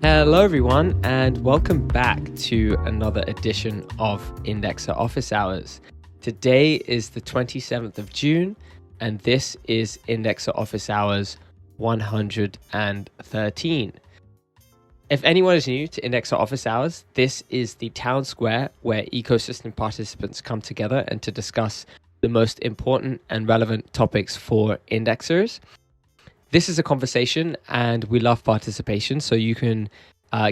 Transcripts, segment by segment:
Hello everyone and welcome back to another edition of Indexer Office Hours. Today is the 27th of June and this is Indexer Office Hours 113. If anyone is new to Indexer Office Hours, this is the town square where ecosystem participants come together and to discuss the most important and relevant topics for indexers. This is a conversation and we love participation, so you can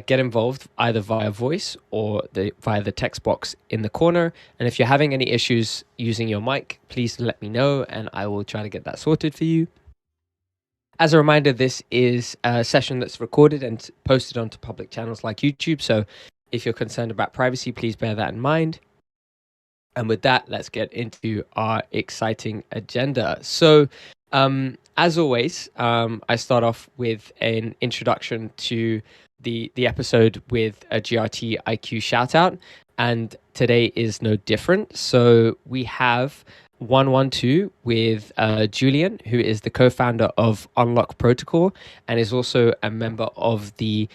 get involved either via voice or via the text box in the corner. And if you're having any issues using your mic, please let me know and I will try to get that sorted for you. As a reminder, this is a session that's recorded and posted onto public channels like YouTube. So if you're concerned about privacy, please bear that in mind. And with that, let's get into our exciting agenda. So as always, I start off with an introduction to the episode with a GRT IQ shout out, and today is no different. So we have 112 with Julian, who is the co-founder of Unlock Protocol and is also a member of the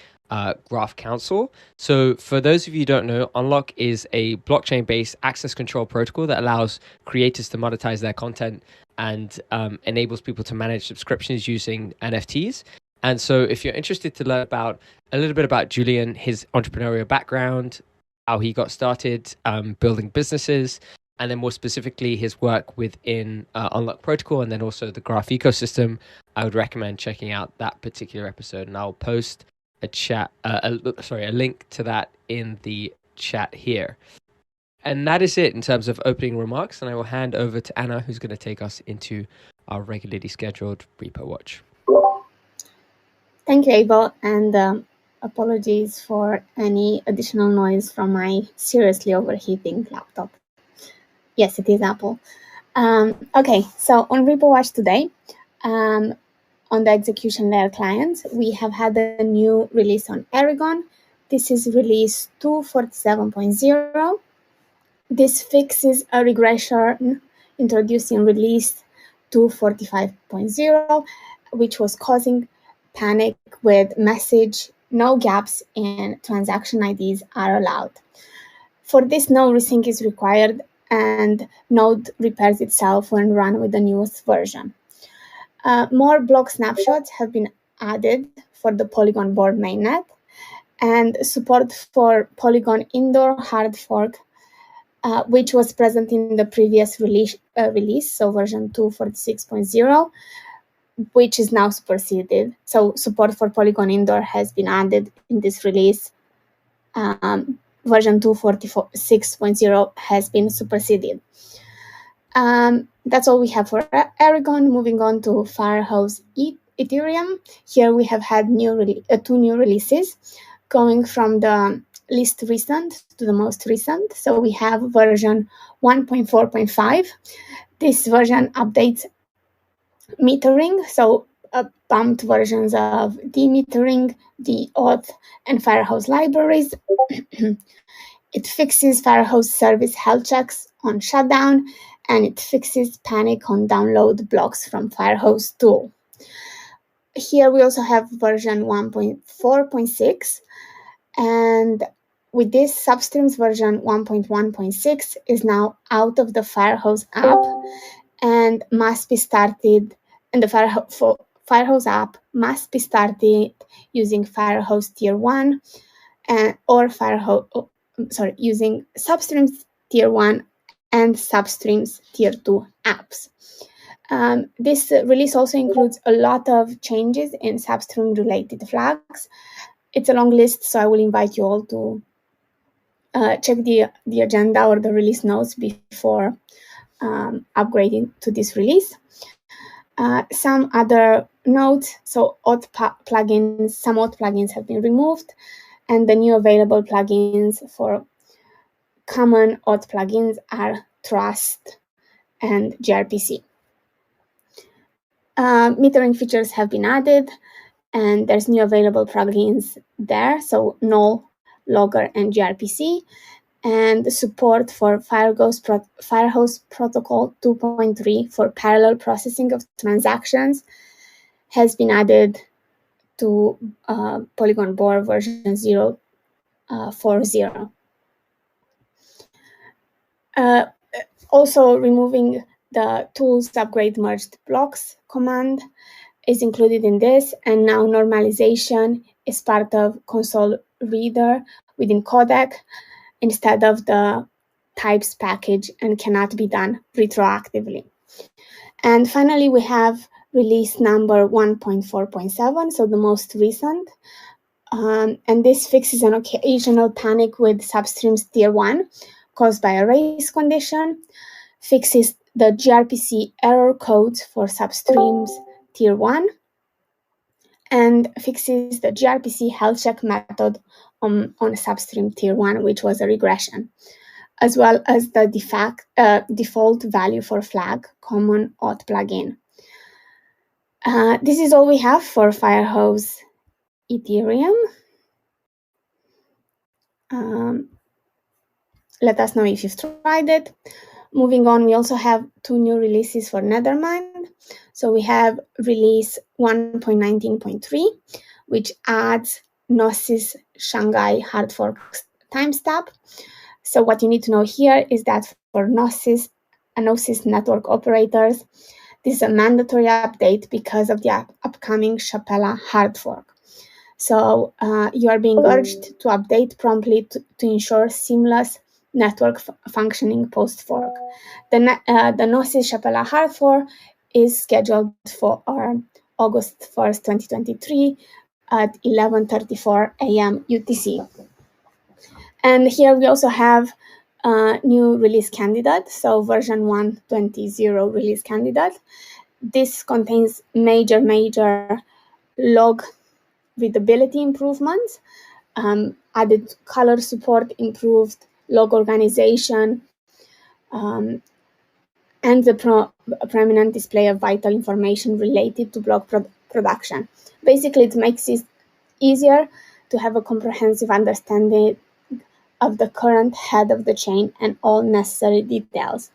Graph Council. So for those of you who don't know, Unlock is a blockchain-based access control protocol that allows creators to monetize their content and enables people to manage subscriptions using NFTs. And so if you're interested to learn about a little bit about Julian, his entrepreneurial background, how he got started building businesses, and then more specifically his work within Unlock Protocol and then also the Graph ecosystem, I would recommend checking out that particular episode. And I'll post a link to that in the chat here. And that is it in terms of opening remarks. And I will hand over to Anna, who's going to take us into our regularly scheduled Repo Watch. Thank you, Abel, and apologies for any additional noise from my seriously overheating laptop. Yes, it is Apple. Okay, so on Repo Watch today, on the execution layer client, we have had a new release on Aragon. This is release 2.47.0. This fixes a regression introduced in release 2.45.0, which was causing panic with message no gaps and transaction IDs are allowed. For this, no resync is required and Node repairs itself when run with the newest version. More block snapshots have been added for the Polygon board mainnet, and support for Polygon indoor hard fork, which was present in the previous release, so version 2.46.0, which is now superseded. So support for Polygon indoor has been added in this release. Version 2.46.0 has been superseded. That's all we have for Aragon. Moving on to Firehose Ethereum. Here we have had two new releases, going from the least recent to the most recent. So we have version 1.4.5. This version updates metering, so bumped versions of demetering, deauth, and Firehose libraries. It fixes Firehose service health checks on shutdown, and it fixes panic on download blocks from Firehose tool. Here we also have version 1.4.6, and with this, Substreams version 1.1.6 is now out of the Firehose app and must be started, and the Firehose app must be started using Firehose Tier 1 or using Substreams Tier 1 and Substreams Tier 2 apps. This release also includes a lot of changes in Substream-related flags. It's a long list, so I will invite you all to check the agenda or the release notes before upgrading to this release. Some other notes, so some auth plugins have been removed, and the new available plugins for common auth plugins are Trust and gRPC. Metering features have been added, and there's new available plugins there, so Null, Logger, and gRPC, and support for Firehose Protocol 2.3 for parallel processing of transactions has been added to Polygon Board version 0.40. Also, removing the tools upgrade merged blocks command is included in this, and now normalization is part of console reader within codec instead of the types package and cannot be done retroactively. And finally, we have release number 1.4.7, so the most recent. And this fixes an occasional panic with substreams tier 1 caused by a race condition, fixes the gRPC error codes for substreams tier 1, and fixes the gRPC health check method on substream tier 1, which was a regression, as well as the default value for flag common auth plugin. This is all we have for Firehose Ethereum. Let us know if you've tried it. Moving on, we also have 2 new releases for Nethermind. So we have release 1.19.3, which adds Gnosis Shanghai hard fork timestamp. So what you need to know here is that for Gnosis network operators, this is a mandatory update because of the upcoming 𝗨𝗂𝗂 hard fork. So you are being urged to update promptly to ensure seamless network functioning post-fork. The Gnosis 𝗨𝗂𝗂 hard fork is scheduled for August 1st, 2023 at 11:34 a.m. UTC. And here we also have a new release candidate, so version 1.20 release candidate. This contains major log readability improvements, added color support, improved log organization, and the prominent display of vital information related to block production. Basically, it makes it easier to have a comprehensive understanding of the current head of the chain and all necessary details.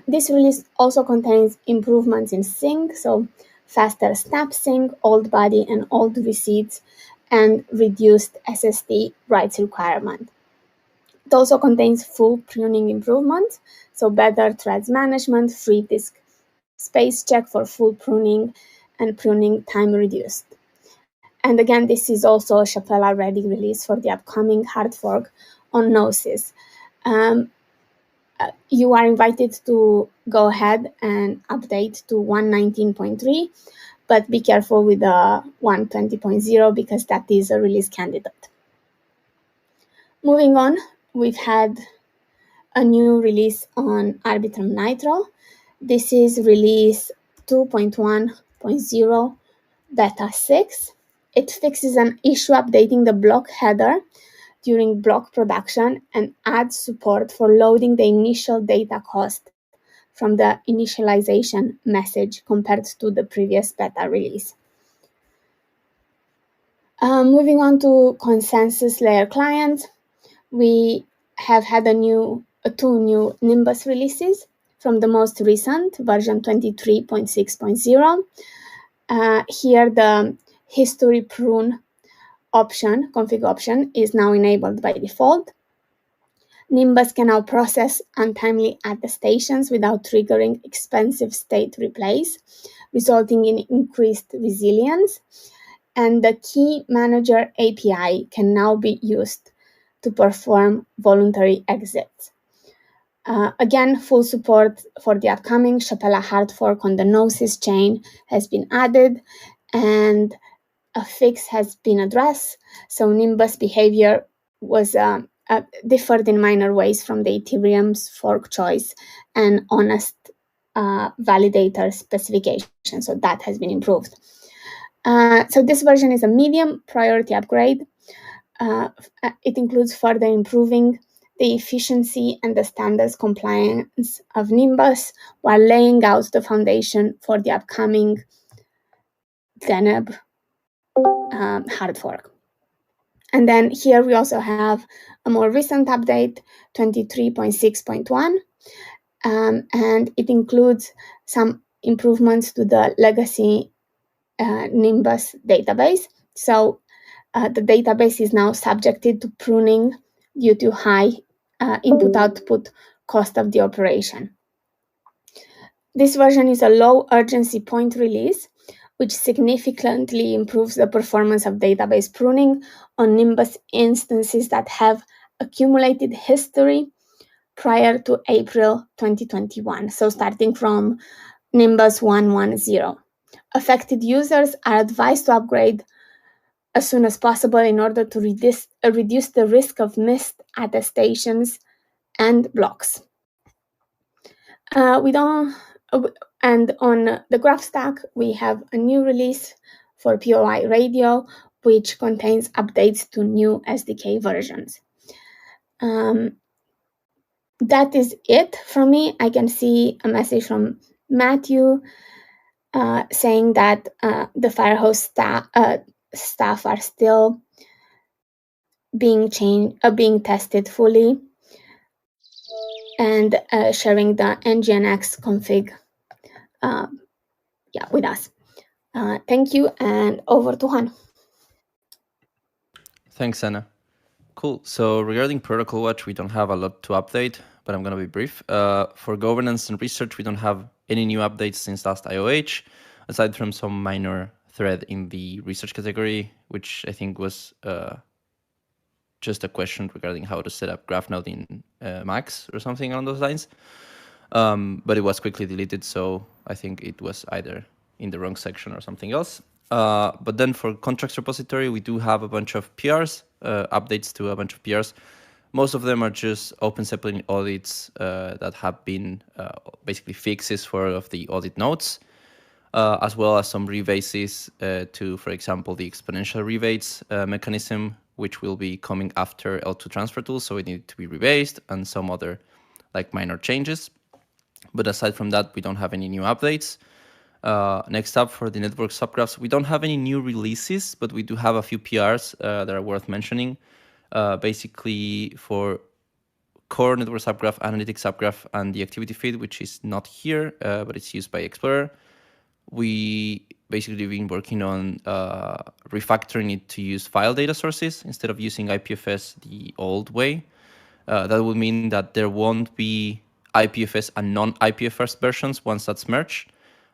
This release also contains improvements in sync, so faster snap sync, old body and old receipts, and reduced SSD writes requirement. It also contains full pruning improvements, so better threads management, free disk space check for full pruning, and pruning time reduced. And again, this is also a 𝗨𝗂𝗂 ready release for the upcoming hard fork on Gnosis. You are invited to go ahead and update to 1.19.3, but be careful with the 1.20.0 because that is a release candidate. Moving on, we've had a new release on Arbitrum Nitro. This is release 2.1.0 beta 6. It fixes an issue updating the block header during block production and adds support for loading the initial data cost from the initialization message compared to the previous beta release. Moving on to consensus layer clients, we have had two new Nimbus releases from the most recent version 23.6.0. Here the history prune config option is now enabled by default. Nimbus can now process untimely attestations without triggering expensive state replays, resulting in increased resilience. And the key manager API can now be used to perform voluntary exits. Again, full support for the upcoming 𝗨𝗂𝗂 hard fork on the Gnosis chain has been added, and a fix has been addressed. So Nimbus behavior was differed in minor ways from the Ethereum's fork choice and honest validator specification. So that has been improved. So this version is a medium priority upgrade. It includes further improving the efficiency and the standards compliance of Nimbus while laying out the foundation for the upcoming Deneb hard fork. And then here we also have a more recent update, 23.6.1, and it includes some improvements to the legacy Nimbus database. So the database is now subjected to pruning due to high input-output cost of the operation. This version is a low urgency point release, which significantly improves the performance of database pruning on Nimbus instances that have accumulated history prior to April 2021, so starting from Nimbus 110. Affected users are advised to upgrade as soon as possible in order to reduce the risk of missed attestations and blocks. And on the graph stack, we have a new release for POI radio, which contains updates to new SDK versions. That is it from me. I can see a message from Matthew saying that the Firehouse staff are still being tested fully, and sharing the nginx config with us. Thank you, and over to Juan. Thanks, Anna. Cool. So regarding Protocol Watch, we don't have a lot to update, but I'm going to be brief. For governance and research, we don't have any new updates since last IOH, aside from some minor thread in the research category, which I think was just a question regarding how to set up GraphNode in Max or something along those lines. But it was quickly deleted, so I think it was either in the wrong section or something else. But then for contracts repository, we do have a bunch of PRs, updates to a bunch of PRs. Most of them are just Open Zeppelin audits that have been basically fixes of the audit notes, as well as some rebases to, for example, the exponential rebates mechanism, which will be coming after L2 transfer tools, so it needed to be rebased, and some other like minor changes. But aside from that, we don't have any new updates. Next up, for the network subgraphs, we don't have any new releases, but we do have a few PRs that are worth mentioning. Basically, for core network subgraph, analytics subgraph, and the activity feed, which is not here, but it's used by Explorer, we basically been working on refactoring it to use file data sources instead of using IPFS the old way. That would mean that there won't be IPFS and non-IPFS versions once that's merged.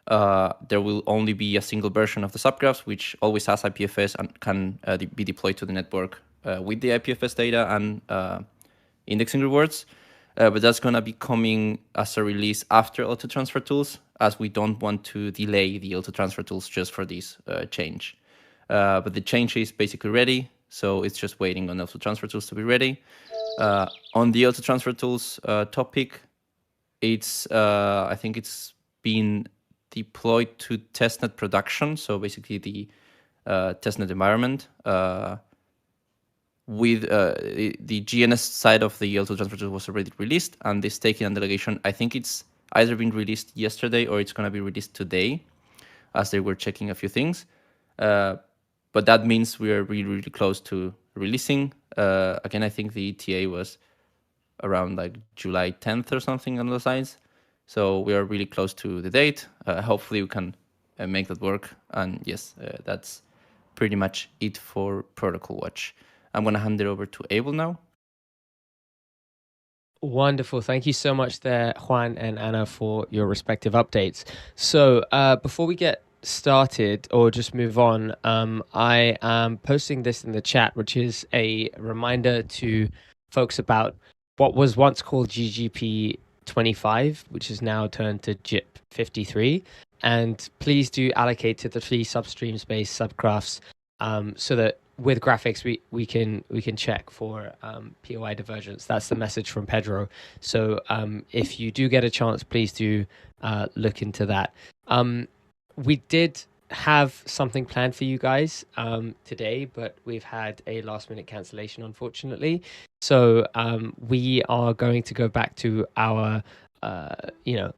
There will only be a single version of the subgraphs, which always has IPFS and can be deployed to the network with the IPFS data and indexing rewards. But that's going to be coming as a release after L2 transfer tools, as we don't want to delay the L2 transfer tools just for this change. But the change is basically ready, so it's just waiting on L2 transfer tools to be ready. On the L2 transfer tools topic, it's I think it's been deployed to testnet production, so basically the testnet environment. With the GNS side of the L2 transfer tool was already released, and the staking and delegation, I think it's either been released yesterday or it's going to be released today, as they were checking a few things. But that means we are really, really close to releasing. Again, I think the ETA was around like July 10th or something on those lines. So we are really close to the date. Hopefully we can make that work. And yes, that's pretty much it for Protocol Watch. I'm going to hand it over to Abel now. Wonderful. Thank you so much there, Juan and Anna, for your respective updates. So before we get started or just move on, I am posting this in the chat, which is a reminder to folks about what was once called GGP 25, which is now turned to GIP 53. And please do allocate to the 3 substream-based subgraphs so that with graphics we can check for POI divergence. That's the message from Pedro. So if you do get a chance, please do look into that. We did have something planned for you guys today, but we've had a last minute cancellation, unfortunately. So we are going to go back to our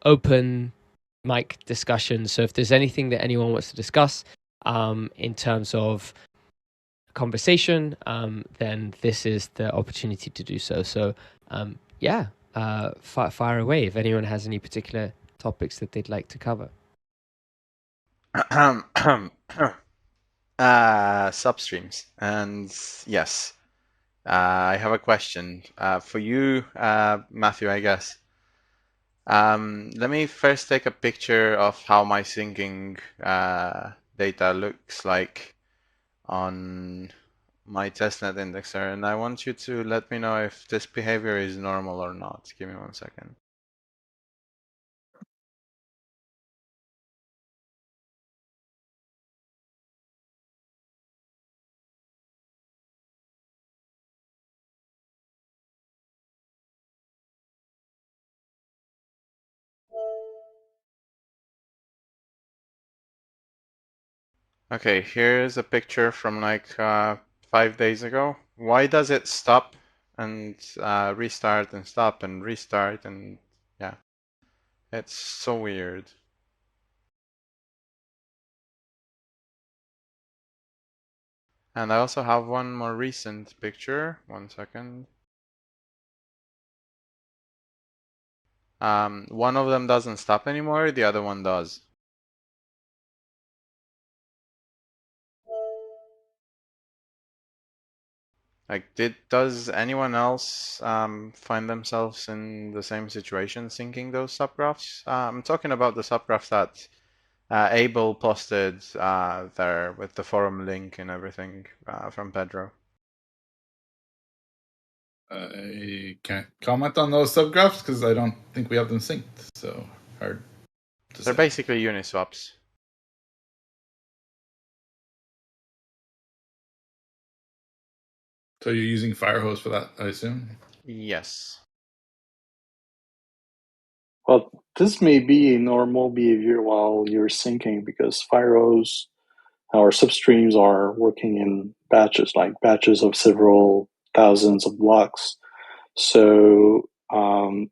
open mic discussion. So if there's anything that anyone wants to discuss in terms of conversation, then this is the opportunity to do so. So fire away if anyone has any particular topics that they'd like to cover. Substreams. And yes, I have a question for you, Matthew, I guess. Let me first take a picture of how my syncing data looks like on my testnet indexer, and I want you to let me know if this behavior is normal or not. Give me 1 second. Okay, here's a picture from like 5 days ago. Why does it stop and restart and stop and restart? And yeah, it's so weird. And I also have one more recent picture. 1 second. One of them doesn't stop anymore, the other one does. Like, does anyone else find themselves in the same situation syncing those subgraphs? I'm talking about the subgraphs that 𝗨𝗂𝗟𝗶 posted there with the forum link and everything from Pedro. I can't comment on those subgraphs because I don't think we have them synced, so hard to They're say. basically uniswaps. So you're using Firehose for that, I assume? Yes. Well, this may be a normal behavior while you're syncing because Firehose or substreams are working in batches, like batches of several thousands of blocks. So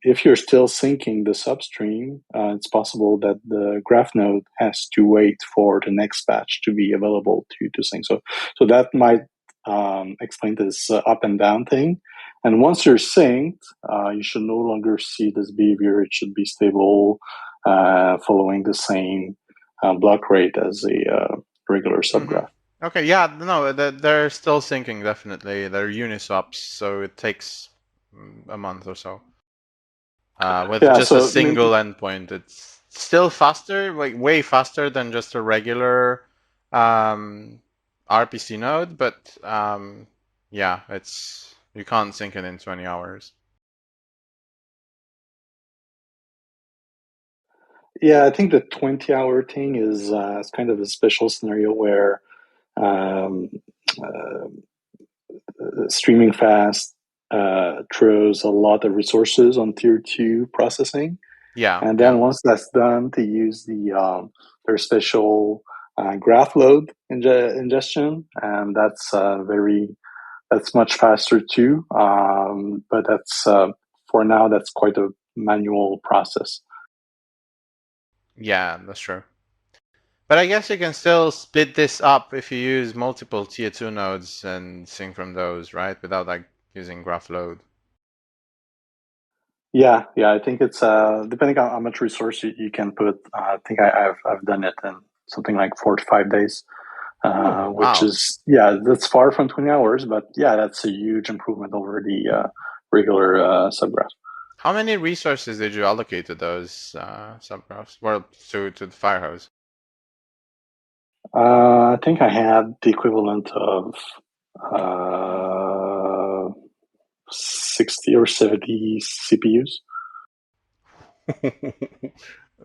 if you're still syncing the substream, it's possible that the graph node has to wait for the next batch to be available to sync. So that might explain this up and down thing. And once you're synced, you should no longer see this behavior. It should be stable, following the same block rate as a regular subgraph. Okay, yeah, no, they're still syncing, definitely. They're uniswaps, so it takes a month or so. With just a single endpoint, it's still faster, like way faster than just a regular RPC node, but yeah, you can't sync it in 20 hours. Yeah, I think the 20-hour thing is kind of a special scenario where streaming fast throws a lot of resources on tier 2 processing. Yeah. And then once that's done, to use their special graph load ingestion, and that's much faster too. But that's for now, that's quite a manual process. Yeah, that's true. But I guess you can still split this up if you use multiple tier 2 nodes and sync from those, right? Without like using graph load. Yeah, I think it's depending on how much resource you can put. I think I've done it in something like 4 to 5 days, which is that's far from 20 hours, but yeah, that's a huge improvement over the regular subgraph. How many resources did you allocate to those subgraphs? Well, to the Firehose? I think I had the equivalent of 60 or 70 CPUs.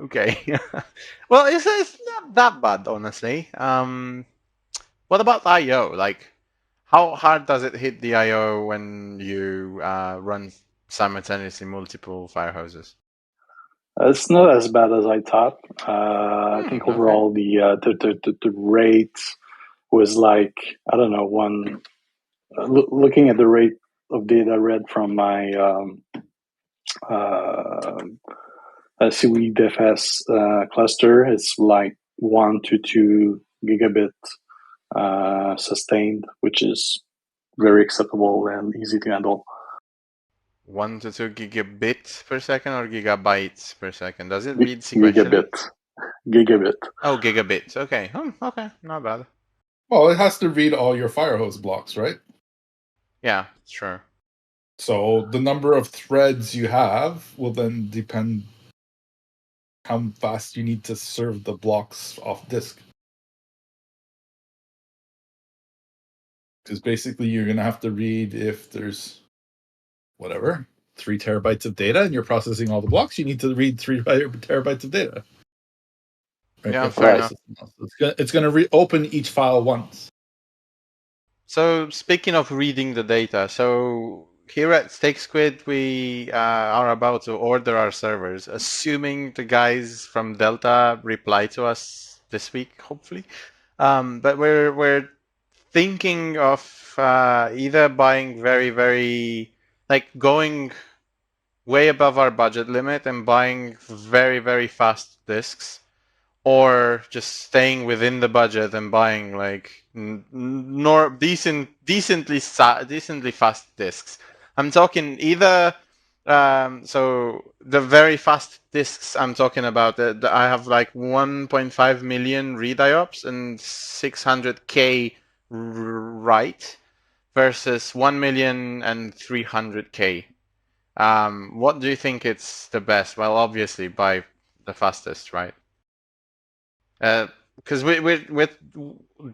Okay. Well, it's not that bad, honestly. What about I/O? Like, how hard does it hit the I/O when you run simultaneously multiple Firehoses? It's not as bad as I thought. I think overall the rate was like, I don't know, looking at the rate of data read from my 𝗨𝗶𝗶𝗀𝗃 cluster, it's like 1 to 2 gigabit sustained, which is very acceptable and easy to handle. 1 to 2 gigabits per second or gigabytes per second? Does it read sequentially? gigabit. Oh, gigabits. Okay. Okay. Not bad. Well, it has to read all your Firehose blocks, right? Yeah, sure. So the number of threads you have will then depend how fast you need to serve the blocks off disk. Because basically you're going to have to read, if there's whatever, 3 terabytes of data and you're processing all the blocks, you need to read 3 terabytes of data. Right? Yeah, fair enough. It's going to reopen each file once. So speaking of reading the data, so here at 𝗨𝗀𝗂𝗧, we are about to order our servers, assuming the guys from Delta reply to us this week, hopefully. But we're thinking of either buying going way above our budget limit and buying very fast disks, or just staying within the budget and buying like decently fast disks. I'm talking either so the very fast disks I'm talking about, I have like 1.5 million read IOPS and 600K write versus 1 million and 300K. What do you think it's the best? Well, obviously buy the fastest, right? Because with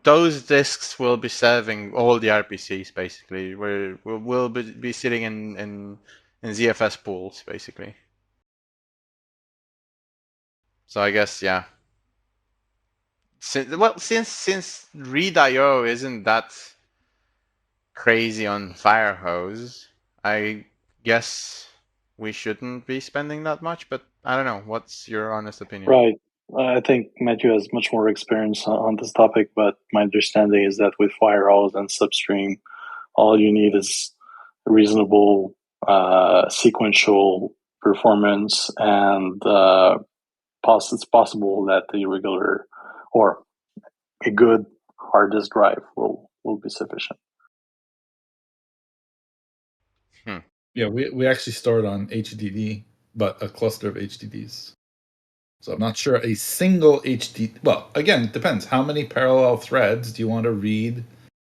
those disks will be serving all the RPCs basically. We'll be sitting in ZFS pools basically. So I guess yeah. Since read.io isn't that crazy on Firehose, I guess we shouldn't be spending that much. But I don't know. What's your honest opinion? Right. I think Matthew has much more experience on this topic, but my understanding is that with Firehose and Substream, all you need is reasonable sequential performance, and it's possible that the regular or a good hard disk drive will be sufficient. Yeah, we actually stored on HDD, but a cluster of HDDs. So I'm not sure a single HDD. Well, again, it depends. How many parallel threads do you want to read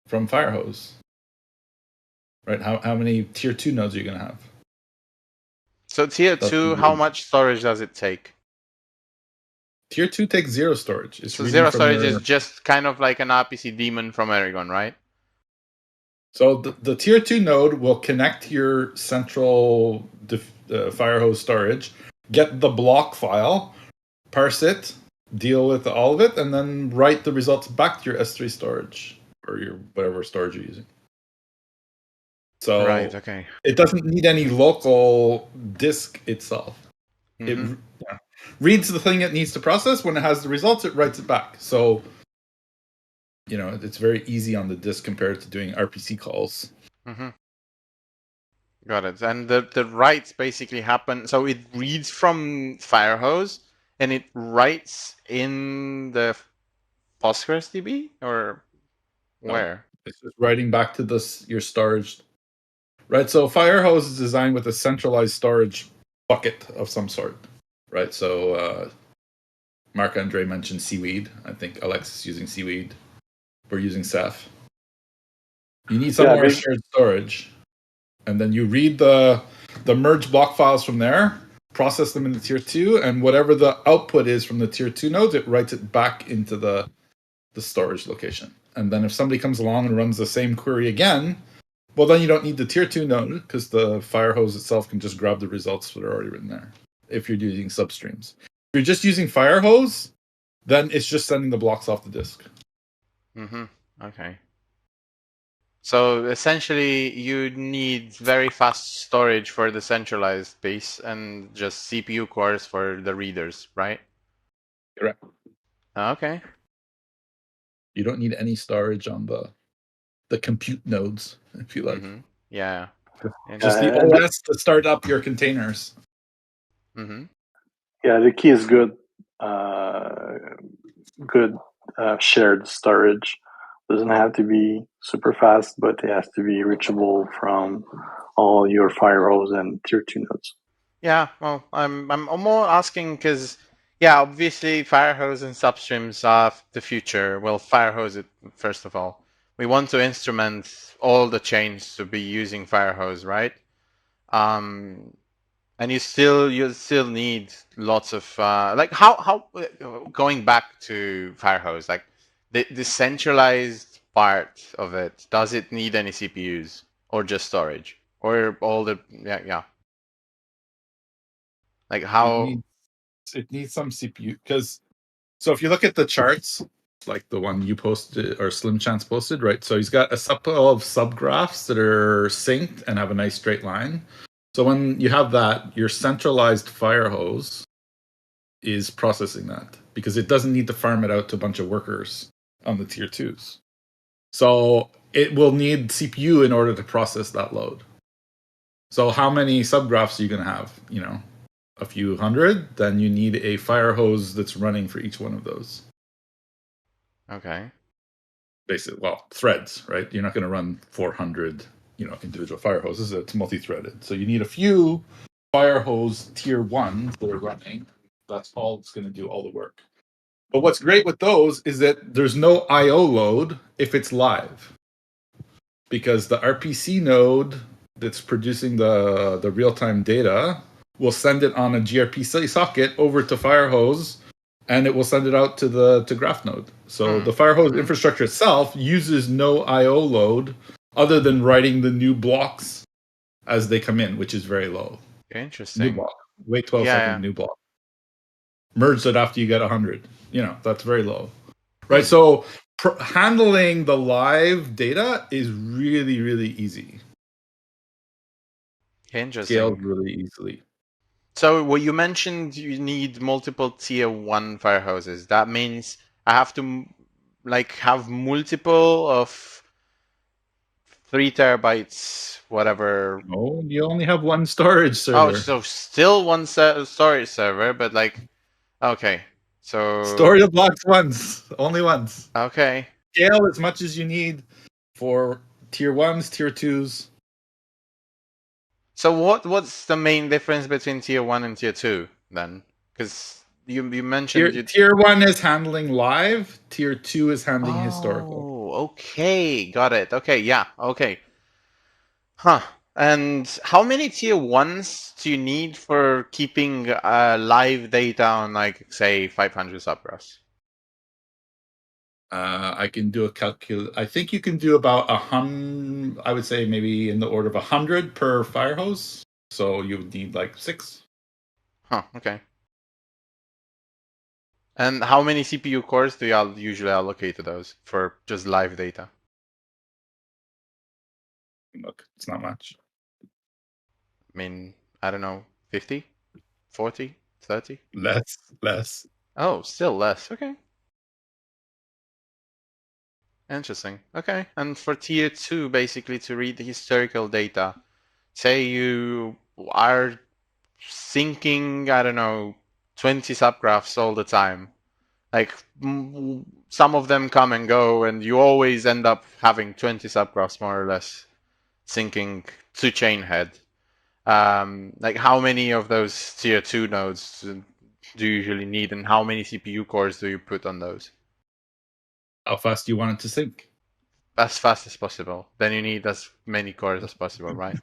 from Firehose? Right? How many tier 2 nodes are you going to have? So tier 2, how much storage does it take? Tier 2 takes 0 storage. So 0 storage is just kind of like an RPC daemon from Aragon, right? So the tier 2 node will connect to your central Firehose storage, get the block file, parse it, deal with all of it, and then write the results back to your S3 storage or your whatever storage you're using. So right, okay. It doesn't need any local disk itself. Mm-hmm. It reads the thing it needs to process. When it has the results, it writes it back. So, it's very easy on the disk compared to doing RPC calls. Mm-hmm. Got it. And the writes basically happen. So it reads from Firehose and it writes in the PostgreSDB, or where? It's just writing back to your storage. Right. So Firehose is designed with a centralized storage bucket of some sort. Right. So Marc-Andre mentioned Seaweed. I think Alex is using Seaweed. We're using Ceph. You need somewhere shared storage. And then you read the merge block files from there, process them into tier 2, and whatever the output is from the tier 2 nodes, it writes it back into the storage location. And then if somebody comes along and runs the same query again, well, then you don't need the tier 2 node because the Firehose itself can just grab the results that are already written there if you're using substreams. If you're just using Firehose, then it's just sending the blocks off the disk. Mm-hmm. Okay. So essentially, you need very fast storage for the centralized piece and just CPU cores for the readers, right? Correct. Okay. You don't need any storage on the compute nodes, if you like. Mm-hmm. Yeah. Just the OS to start up your containers. Mm-hmm. Yeah, the key is good shared storage. Doesn't have to be super fast, but it has to be reachable from all your Firehose and tier 2 nodes. Yeah, well, I'm more asking because Yeah, obviously Firehose and substreams are the future. Well, Firehose, first of all. We want to instrument all the chains to be using Firehose, right? And you still need lots of like how going back to Firehose, like the centralized part of it, does it need any CPUs or just storage or all the like how? It needs some CPU because so if you look at the charts, like the one you posted or Slim Chance posted, right? So he's got a couple of subgraphs that are synced and have a nice straight line. So when you have that, your centralized Firehose is processing that because it doesn't need to farm it out to a bunch of workers on the tier 2s. So it will need CPU in order to process that load. So how many subgraphs are you going to have? You know, a few hundred? Then you need a Firehose that's running for each one of those. Okay. Basically, well, threads, right? You're not going to run 400, individual Firehoses. It's multi-threaded. So you need a few Firehose tier 1s that are running. That's all it's going to do all the work. But what's great with those is that there's no I/O load if it's live, because the RPC node that's producing the real-time data will send it on a gRPC socket over to Firehose, and it will send it out to the graph node. So the Firehose infrastructure itself uses no I/O load other than writing the new blocks as they come in, which is very low. Interesting. New block. Wait 12 seconds, new block. Merge it after you get 100. That's very low. Right? So handling the live data is really, really easy. Interesting. Scaled really easily. So what you mentioned, you need multiple tier 1 Firehoses. That means I have to have multiple of 3 terabytes, whatever. No, you only have one storage server. Oh, so still one storage server, but okay. So store the blocks once, only once. Okay. Scale as much as you need for tier 1s, tier 2s. So what's the main difference between tier 1 and tier 2 then? Because you mentioned tier 1 is handling live, tier 2 is handling historical. Oh, okay, got it. Okay, yeah, okay. Huh. And how many tier 1s do you need for keeping live data on say 500 subgraphs? I can do a I think you can do about 100. I would say maybe in the order of 100 per Firehose. So you would need 6. Huh. Okay. And how many CPU cores do you usually allocate to those for just live data? Look, it's not much. I mean, I don't know, 50, 40, 30? Less. Oh, still less. Okay. Interesting. Okay. And for tier 2, basically to read the historical data, say you are syncing, I don't know, 20 subgraphs all the time. Some of them come and go, and you always end up having 20 subgraphs more or less syncing to chain head. How many of those tier 2 nodes do you usually need, and how many CPU cores do you put on those? How fast do you want it to sync? As fast as possible. Then you need as many cores as possible, right?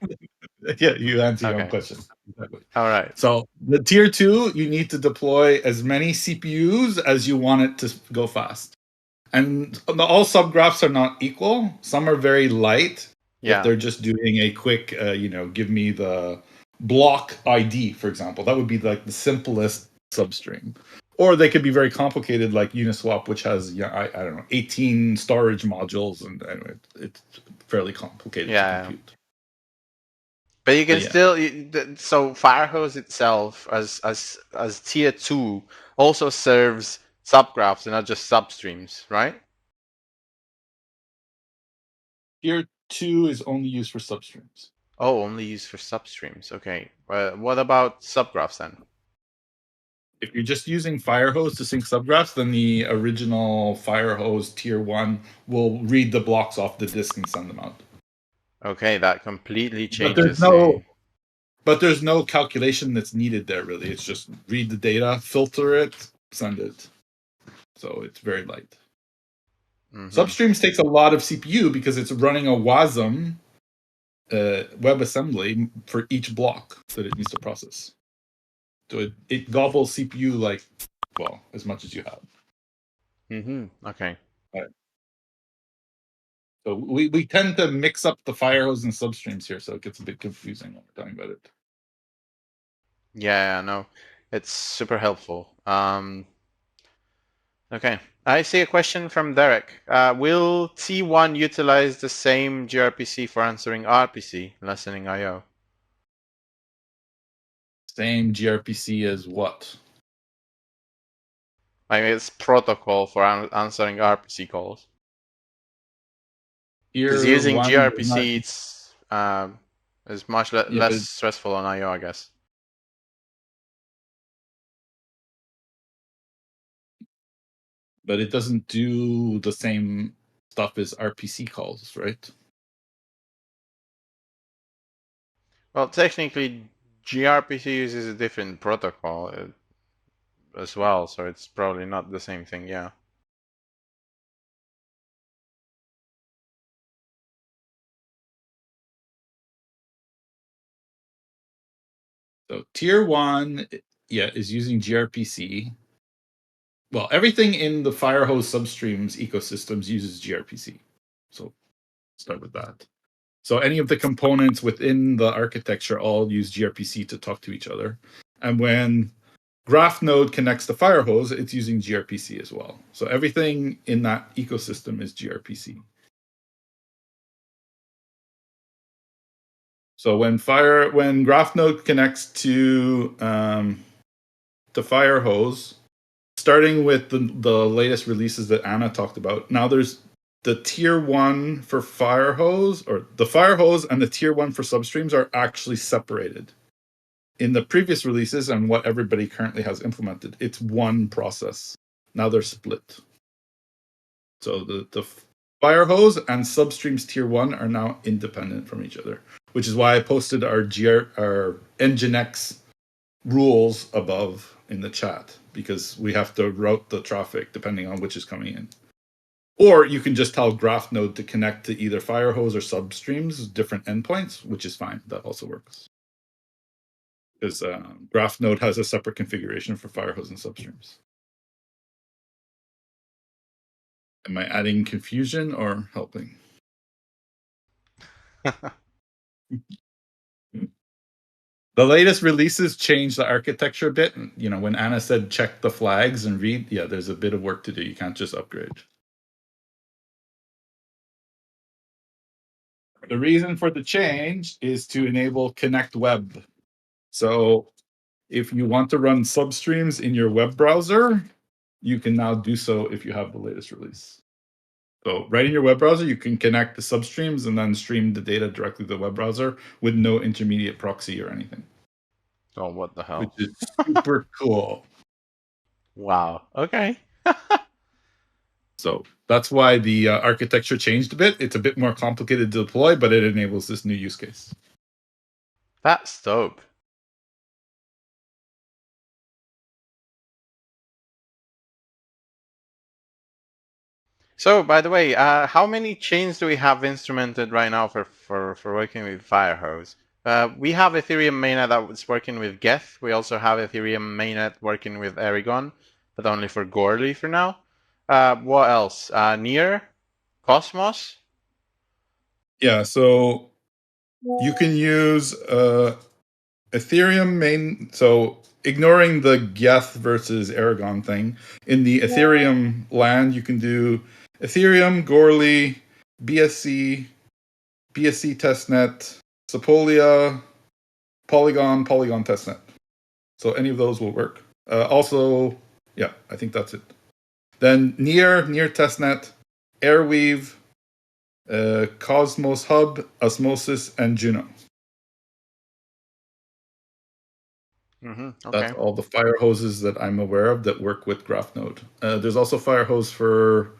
Yeah, you answer your own question. Exactly. All right. So the tier 2, you need to deploy as many CPUs as you want it to go fast. And all subgraphs are not equal. Some are very light. Yeah. If they're just doing a quick, give me the block ID, for example. That would be the simplest substring. Or they could be very complicated, like Uniswap, which has, I don't know, 18 storage modules, and anyway, it's fairly complicated to compute. But you can still, so Firehose itself, as tier 2, also serves subgraphs and not just substreams, right? Tier 2 is only used for substreams. Oh, only used for substreams. Okay. What about subgraphs then? If you're just using Firehose to sync subgraphs, then the original Firehose tier 1 will read the blocks off the disk and send them out. Okay, that completely changes. But there's no But there's no calculation that's needed there, really. It's just read the data, filter it, send it. So it's very light. Substreams takes a lot of CPU because it's running a WASM WebAssembly for each block that it needs to process. So it gobbles CPU like, well, as much as you have. Okay. Right. So we tend to mix up the firehose and substreams here, so it gets a bit confusing when we're talking about it. Yeah, no, it's super helpful. Okay, I see a question from Derek. Will T1 utilize the same gRPC for answering RPC, lessening I/O? Same gRPC as what? Like its protocol for answering RPC calls. Because using gRPC, it's is much less stressful on I/O, I guess. But it doesn't do the same stuff as RPC calls, right? Well, technically, gRPC uses a different protocol as well, so it's probably not the same thing, yeah. So tier 1, is using gRPC. Well, everything in the Firehose substreams ecosystems uses gRPC. So start with that. So any of the components within the architecture all use gRPC to talk to each other. And when GraphNode connects to Firehose, it's using gRPC as well. So everything in that ecosystem is gRPC. So when GraphNode connects to Firehose, starting with the latest releases that Anna talked about, now there's the tier 1 for Firehose, or the Firehose and the tier 1 for substreams are actually separated. In the previous releases and what everybody currently has implemented, it's one process. Now they're split. So the Firehose and substreams tier 1 are now independent from each other, which is why I posted our Nginx rules above in the chat, because we have to route the traffic depending on which is coming in. Or you can just tell GraphNode to connect to either Firehose or substreams, different endpoints, which is fine. That also works. Because GraphNode has a separate configuration for Firehose and substreams. Am I adding confusion or helping? The latest releases change the architecture a bit. You know, when Anna said check the flags and read, yeah, there's a bit of work to do. You can't just upgrade. The reason for the change is to enable Connect Web. So if you want to run substreams in your web browser, you can now do so if you have the latest release. So right in your web browser, you can connect the substreams and then stream the data directly to the web browser with no intermediate proxy or anything. Oh, what the hell? Which is super cool. Wow. Okay. So that's why the architecture changed a bit. It's a bit more complicated to deploy, but it enables this new use case. That's dope. So, by the way, how many chains do we have instrumented right now for working with Firehose? We have Ethereum mainnet that's working with Geth. We also have Ethereum mainnet working with Aragon, but only for 𝗀𝗲 for now. What else? Near? Cosmos? Yeah, so you can use Ethereum main. So ignoring the Geth versus Aragon thing, in the Ethereum land, you can do Ethereum, 𝗀𝗲, BSC, BSC testnet, Sepolia, Polygon testnet. So any of those will work. Also, yeah, I think that's it. Then near testnet, Airweave, Cosmos Hub, Osmosis, and Juno. Okay. That's all the fire hoses that I'm aware of that work with GraphNode. There's also fire hose for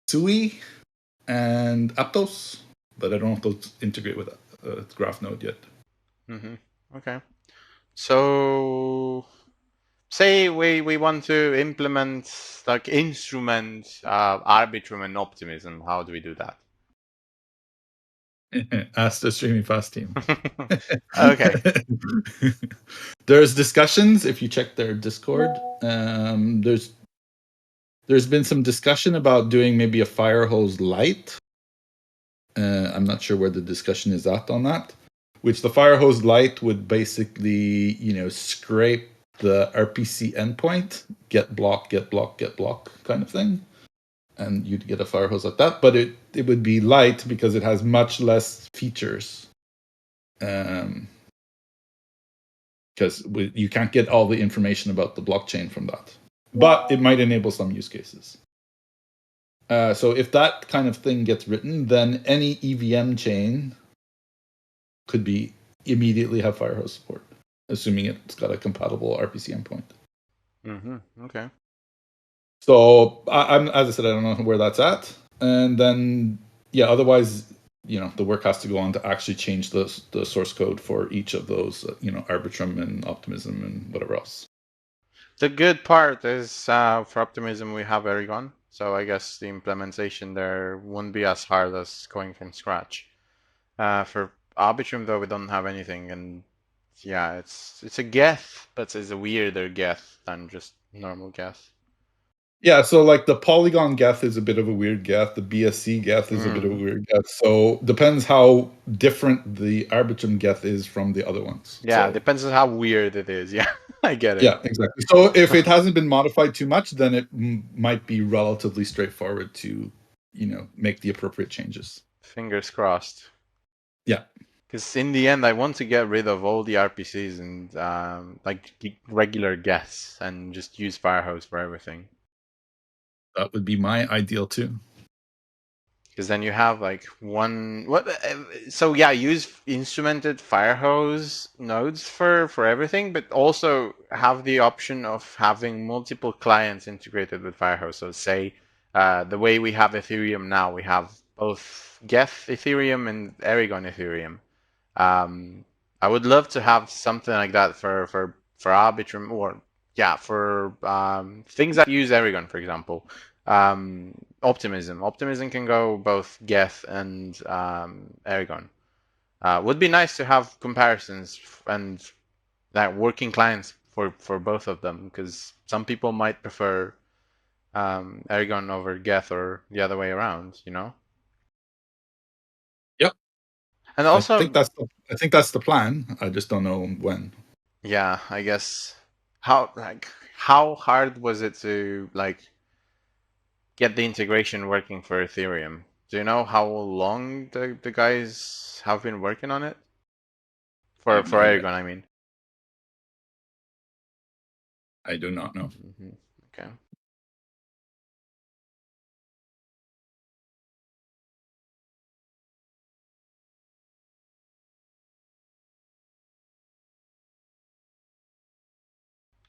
Sui and Aptos, but I don't know if those integrate with GraphNode yet. Okay. So say we want to implement, like, instrument Arbitrum and Optimism. How do we do that? Ask the Streaming Fast team. Okay. There's discussions. If you check their Discord, there's been some discussion about doing maybe a Firehose Lite. I'm not sure where the discussion is at on that. Which the Firehose Lite would basically, scrape the RPC endpoint, get block, get block, get block kind of thing. And you'd get a Firehose like that. But it would be light because it has much less features. Because you can't get all the information about the blockchain from that. But it might enable some use cases. So if that kind of thing gets written, then any EVM chain could be immediately have Firehose support, assuming it's got a compatible RPC endpoint. Okay. So as I said, I don't know where that's at. And then, otherwise, the work has to go on to actually change the source code for each of those, Arbitrum and Optimism and whatever else. The good part is for Optimism we have Aragon, so I guess the implementation there won't be as hard as going from scratch. For Arbitrum though, we don't have anything, and yeah, it's a geth, but it's a weirder geth than just normal geth. Yeah, so like the Polygon geth is a bit of a weird geth. The BSC geth is a bit of a weird geth. So depends how different the Arbitrum geth is from the other ones. Yeah, so, depends on how weird it is. Yeah, I get it. Yeah, exactly. So if it hasn't been modified too much, then it might be relatively straightforward to, make the appropriate changes. Fingers crossed. Yeah. Because in the end, I want to get rid of all the RPCs and like regular geths and just use Firehose for everything. That would be my ideal too. Because then you have like so yeah, use instrumented Firehose nodes for everything, but also have the option of having multiple clients integrated with Firehose. So say the way we have Ethereum now, we have both Geth Ethereum and Aragon Ethereum. I would love to have something like that for Arbitrum, or for things that use Aragon, for example. Optimism can go both Geth and Aragon. Would be nice to have comparisons and working clients for both of them, because some people might prefer Aragon over Geth or the other way around, Yep. And also, I think that's the plan. I just don't know when. Yeah, I guess how hard was it to get the integration working for Ethereum? Do you know how long the guys have been working on it? For Aragon, I mean. I do not know. Okay.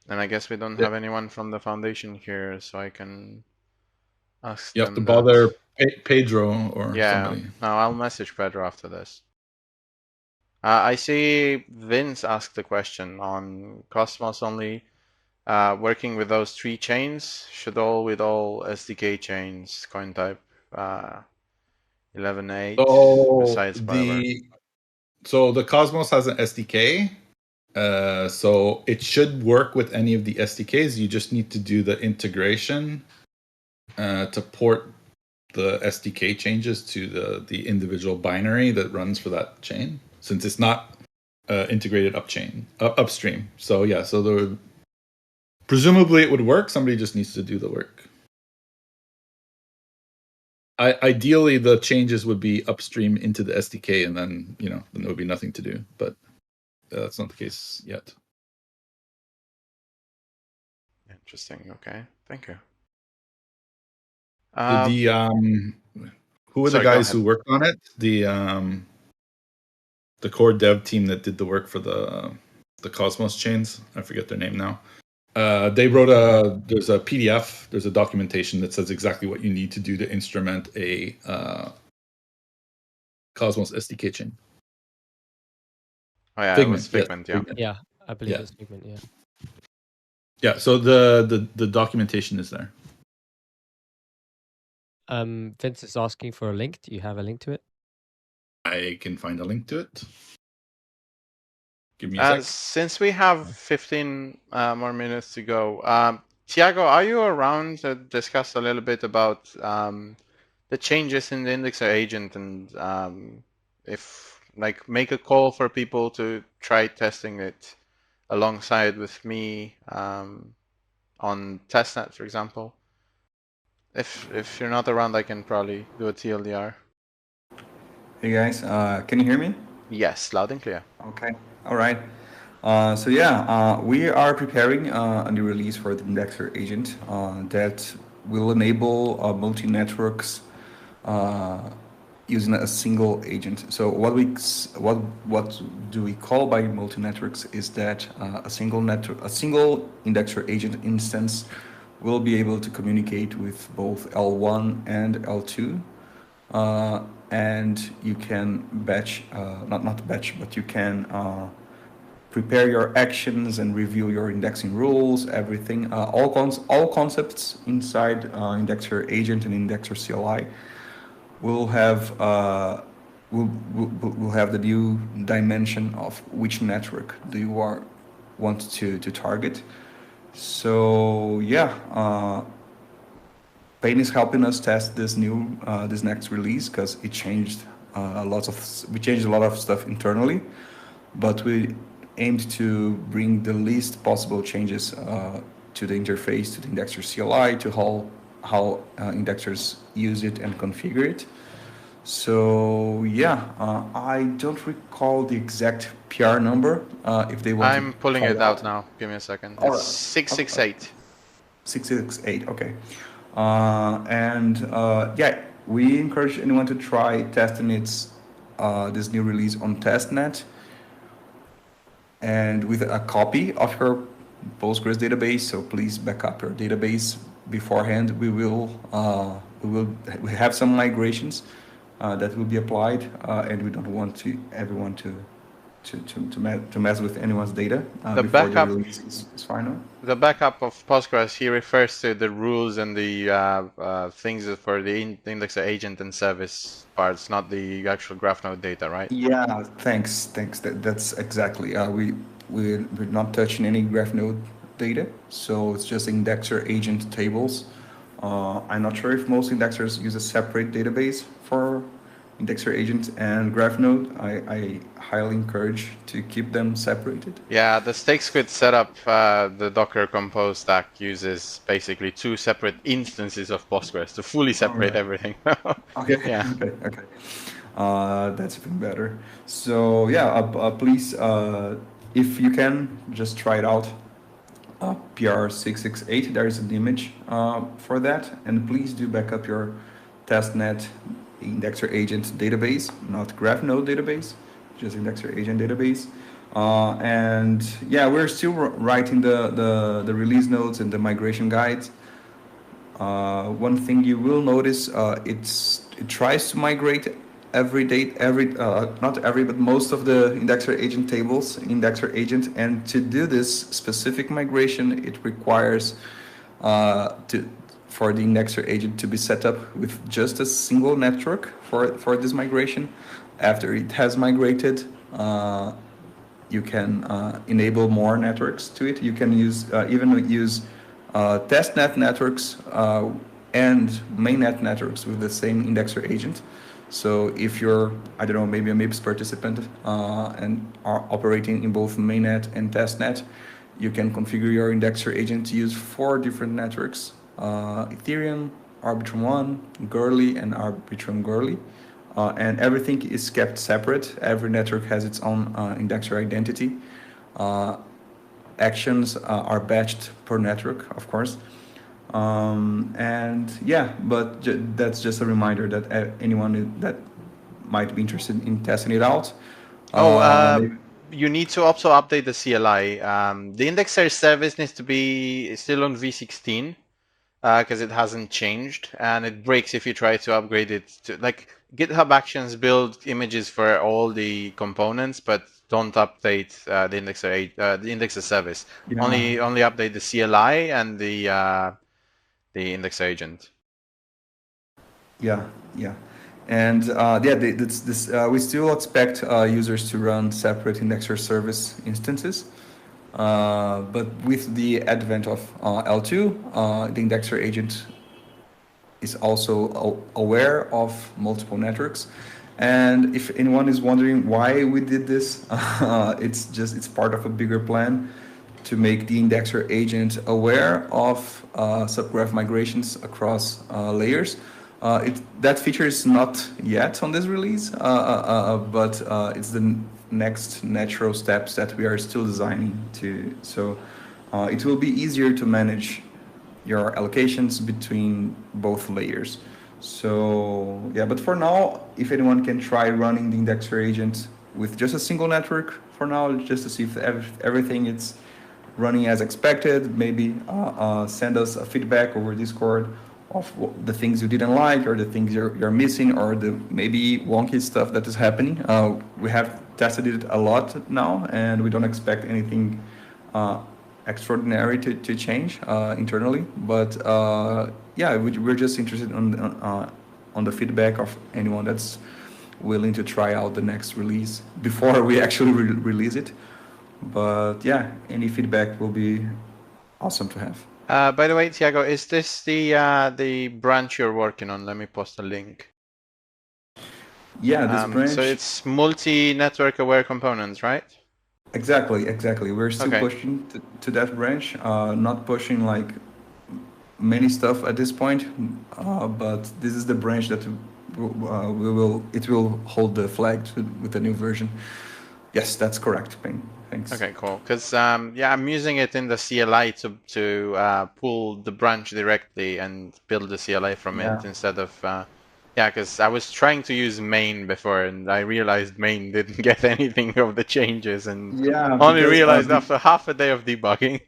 And I guess we don't have anyone from the foundation here, so I can ask them. You have to bother Pedro or somebody. No, I'll message Pedro after this. I see Vince asked a question on Cosmos only. Working with those 3 chains, should all with all SDK chains, coin type 11.8 besides So the Cosmos has an SDK, so it should work with any of the SDKs. You just need to do the integration to port the SDK changes to the individual binary that runs for that chain, since it's not integrated upstream. So yeah, so presumably it would work. Somebody just needs to do the work. Ideally, the changes would be upstream into the SDK, and then then there would be nothing to do. But that's not the case yet. Interesting. Okay, thank you. Who were the guys who worked on it? The core dev team that did the work for the Cosmos chains. I forget their name now. They wrote there's a PDF, there's a documentation that says exactly what you need to do to instrument a Cosmos SDK chain. Oh yeah, Figment, it was Figment. yes, Yeah. Yeah, I believe Yeah. it's Figment. Yeah. Yeah. So the documentation is there. Vince is asking for a link. Do you have a link to it? I can find a link to it. Give me a sec. Since we have 15 more minutes to go, Tiago, are you around to discuss a little bit about the changes in the indexer agent and if like make a call for people to try testing it alongside with me on testnet, for example? If you're not around, I can probably do a TLDR. Hey guys, can you hear me? Yes, loud and clear. Okay. All right. So yeah, we are preparing a new release for the indexer agent that will enable multi-networks using a single agent. So what do we call by multi-networks is that a single indexer agent instance will be able to communicate with both L1 and L2. And you can batch, not batch, but you can prepare your actions and review your indexing rules, everything, all concepts inside indexer agent and indexer CLI will have will have the new dimension of which network do you want to target. So yeah. Paine is helping us test this next release because it changed we changed a lot of stuff internally, but we aimed to bring the least possible changes to the interface, to the indexer CLI, to how indexers use it and configure it. So yeah, I don't recall the exact PR number. If they want, I'm pulling it out now. Give me a second. All It's right. 668. 668. Okay. Yeah, we encourage anyone to try testing this new release on testnet, and with a copy of your Postgres database. So please back up your database beforehand. We have some migrations that will be applied, and we don't want everyone to mess with anyone's data The before backup- the release is final. The backup of Postgres, he refers to the rules and the things for the indexer agent and service parts, not the actual graph node data, right? Yeah, thanks. That's exactly. We're not touching any graph node data, so it's just indexer agent tables. I'm not sure if most indexers use a separate database for indexer agent and graph node. I highly encourage to keep them separated. Yeah, the StakeSquid setup, the Docker Compose stack uses basically two separate instances of Postgres to fully separate everything. Okay. Yeah. Okay. That's even better. So yeah, please, if you can, just try it out. PR668, there is an image for that, and please do back up your testnet indexer agent database, not graph node database, just indexer agent database. And yeah, we're still writing the release notes and the migration guides. One thing you will notice, it tries to migrate not every, but most of the indexer agent tables, indexer agent, and to do this specific migration, it requires for the indexer agent to be set up with just a single network for this migration. After it has migrated, you can enable more networks to it. You can even use testnet networks and mainnet networks with the same indexer agent. So if you're, I don't know, maybe a MIPS participant and are operating in both mainnet and testnet, you can configure your indexer agent to use 4 different networks: Ethereum, Arbitrum1, Goerli, and Arbitrum-Goerli. And everything is kept separate. Every network has its own indexer identity. Actions are batched per network, of course. And yeah, but that's just a reminder that anyone that might be interested in testing it out. You need to also update the CLI. The indexer service needs to be still on v16 because it hasn't changed, and it breaks if you try to upgrade it to, like, GitHub Actions build images for all the components, but don't update the indexer service. Yeah. Only update the CLI and the indexer agent. Yeah, yeah. And we still expect users to run separate indexer service instances. But with the advent of L2, the indexer agent is also aware of multiple networks. And if anyone is wondering why we did this, it's part of a bigger plan to make the indexer agent aware of subgraph migrations across layers. That feature is not yet on this release, but it's the next natural steps that we are still designing to. So it will be easier to manage your allocations between both layers. So yeah, but for now, if anyone can try running the indexer agent with just a single network for now, just to see if everything is running as expected, maybe send us a feedback over Discord of the things you didn't like or the things you're missing or the maybe wonky stuff that is happening. We have tested it a lot now, and we don't expect anything extraordinary to change internally. But yeah, we're just interested on the feedback of anyone that's willing to try out the next release before we actually release it. But yeah, any feedback will be awesome to have. By the way, Thiago, is this the branch you're working on? Let me post a link. Yeah, this branch. So it's multi-network aware components, right? Exactly. We're still pushing to that branch, not pushing like many stuff at this point, but this is the branch that it will hold the flag with the new version. Yes, that's correct, Payne. Thanks. Okay, cool. Because yeah, I'm using it in the CLI to pull the branch directly and build the CLI from it instead of yeah, because I was trying to use main before and I realized main didn't get anything of the changes and only realized after half a day of debugging.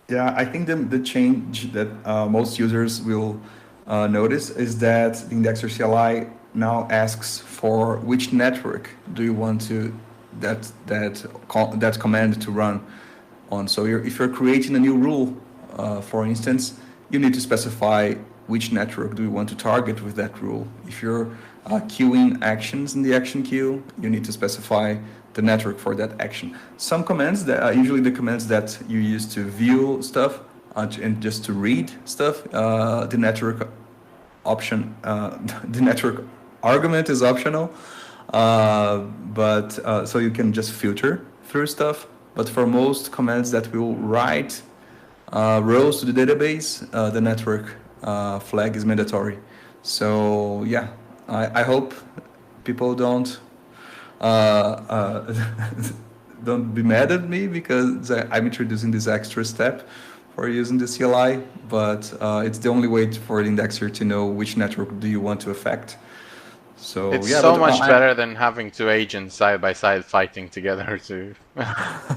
Yeah, I think the change that most users will notice is that the indexer CLI now asks for which network do you want to that command to run on. So if you're creating a new rule, for instance, you need to specify which network do you want to target with that rule. If you're queuing actions in the action queue, you need to specify the network for that action. Some commands that usually the commands that you use to view stuff and just to read stuff, the network option, the network argument is optional. But so you can just filter through stuff. But for most commands that will write rows to the database, the network flag is mandatory. So yeah, I hope people don't don't be mad at me because I'm introducing this extra step for using the CLI. But it's the only way for the indexer to know which network do you want to affect. So it's yeah, so much better than having two agents side by side fighting together to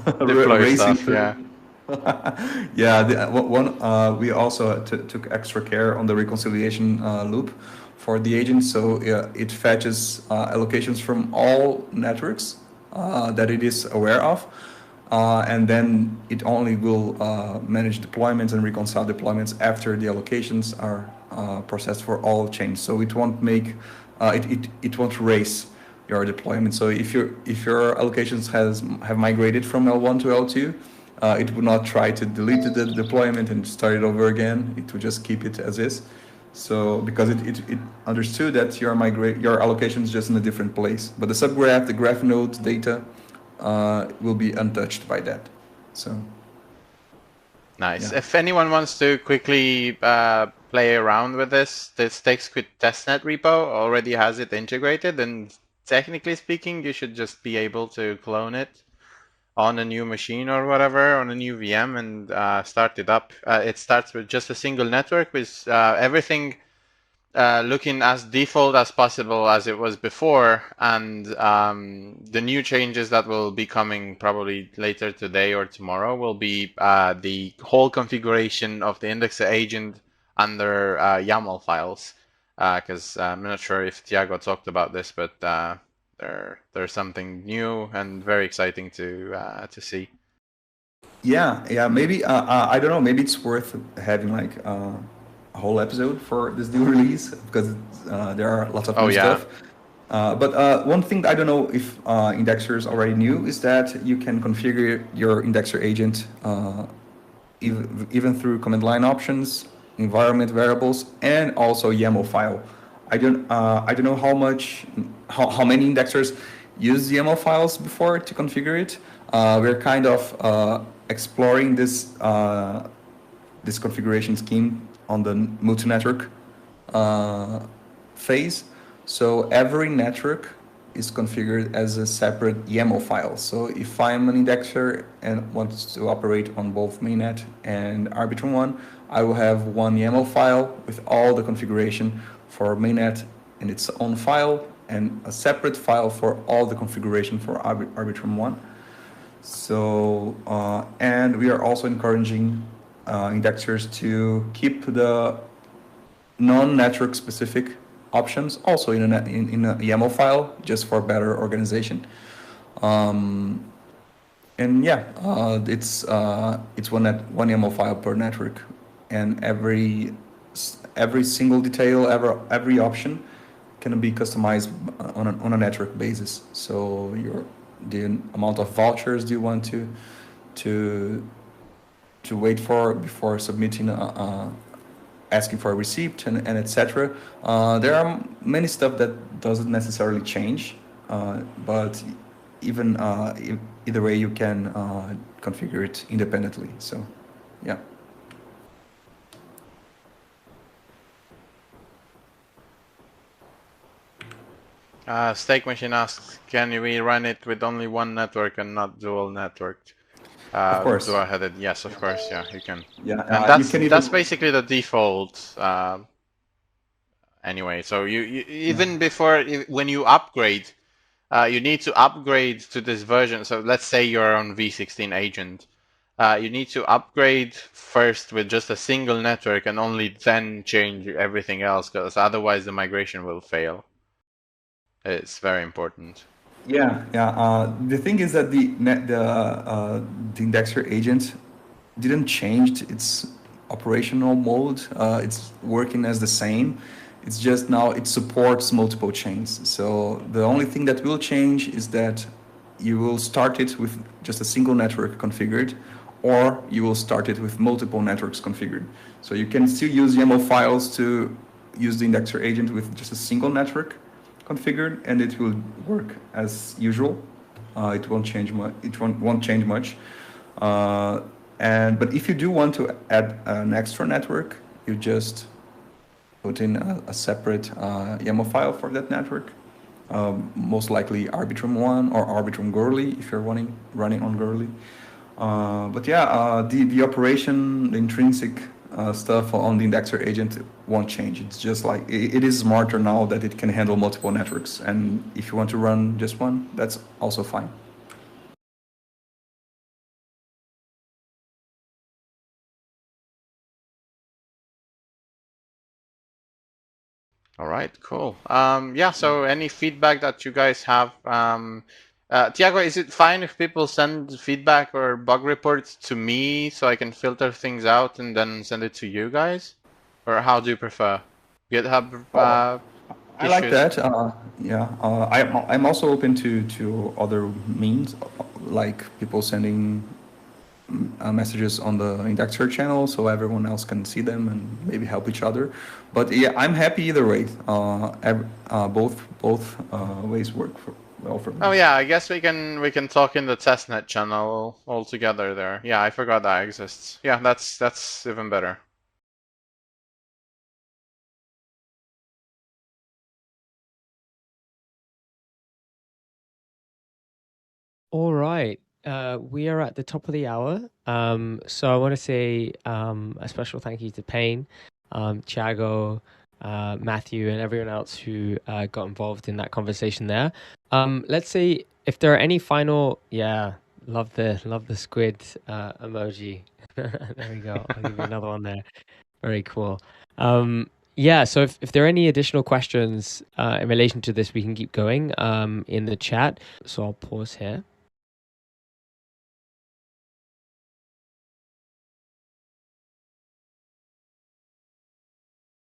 deploy stuff. Yeah. Yeah. We also took extra care on the reconciliation loop for the agent, so it fetches allocations from all networks that it is aware of, and then it only will manage deployments and reconcile deployments after the allocations are processed for all chains. So it won't make it won't race your deployment. So if your allocations have migrated from L1 to L2, it would not try to delete the deployment and start it over again. It would just keep it as is. So because it understood that your allocation is just in a different place, but the subgraph, the graph node data will be untouched by that. So nice. Yeah. If anyone wants to quickly play around with this TextQuit testnet repo already has it integrated, and technically speaking, you should just be able to clone it on a new machine or whatever, on a new VM, and start it up. It starts with just a single network with everything looking as default as possible as it was before, and the new changes that will be coming probably later today or tomorrow will be the whole configuration of the indexer agent under YAML files, because I'm not sure if Thiago talked about this, but they're something new and very exciting to see. Yeah, maybe I don't know. Maybe it's worth having like a whole episode for this new release because there are lots of new stuff. But one thing I don't know if indexers already knew is that you can configure your indexer agent even through command line options, environment variables, and also YAML file. I don't know how many indexers use YAML files before to configure it. We're kind of exploring this this configuration scheme on the multi-network phase. So every network is configured as a separate YAML file. So if I'm an indexer and want to operate on both mainnet and Arbitrum1, I will have one YAML file with all the configuration for mainnet in its own file and a separate file for all the configuration for Arbitrum1. So, and we are also encouraging indexers to keep the non-network specific options also in a YAML file just for better organization. And yeah, it's one YAML file per network, and every single detail, every option can be customized on a network basis. So the amount of vouchers do you want to wait for before submitting asking for a receipt and etc. There are many stuff that doesn't necessarily change, but even either way you can configure it independently. So yeah. Steak Machine asks, can we run it with only one network and not dual networked? Of course. Dual-headed, yes, of course, yeah, you can. Yeah, and that's basically the default anyway. So you even before, when you upgrade, you need to upgrade to this version. So let's say you're on v16 agent. You need to upgrade first with just a single network and only then change everything else, because otherwise the migration will fail. It's very important. Yeah. The thing is that the indexer agent didn't change its operational mode. It's working as the same. It's just now it supports multiple chains. So the only thing that will change is that you will start it with just a single network configured, or you will start it with multiple networks configured. So you can still use YAML files to use the indexer agent with just a single network configured, and it will work as usual. It won't change much. It won't change much. But if you do want to add an extra network, you just put in a separate YAML file for that network. Most likely Arbitrum1 or Arbitrum-Goerli if you're running on Goerli. But yeah, the operation, the intrinsic stuff on the indexer agent won't change. It's just like it is smarter now that it can handle multiple networks, and if you want to run just one, that's also fine. All right, cool. Yeah, so any feedback that you guys have? Tiago, is it fine if people send feedback or bug reports to me so I can filter things out and then send it to you guys? Or how do you prefer? GitHub I like that. Yeah, I'm also open to other means, like people sending messages on the indexer channel so everyone else can see them and maybe help each other. But yeah, I'm happy either way. Both ways work well for me. Oh yeah, I guess we can talk in the testnet channel all together there. Yeah, I forgot that exists. Yeah, that's even better. All right. We are at the top of the hour. So I want to say a special thank you to Payne, Thiago, Matthew, and everyone else who got involved in that conversation there. Let's see if there are any final. Yeah, love the squid emoji. There we go. I'll give you another one there. Very cool. Yeah, so if there are any additional questions in relation to this, we can keep going in the chat. So I'll pause here.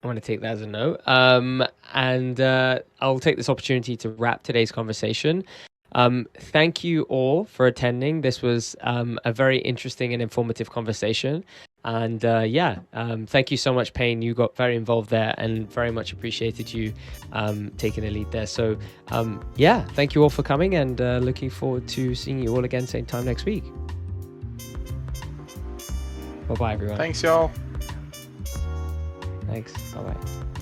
I'm going to take that as a no. And I'll take this opportunity to wrap today's conversation. Thank you all for attending. This was a very interesting and informative conversation. And thank you so much, Payne. You got very involved there and very much appreciated you taking the lead there. So thank you all for coming, and looking forward to seeing you all again same time next week. Bye-bye, everyone. Thanks, y'all. Thanks. Bye-bye.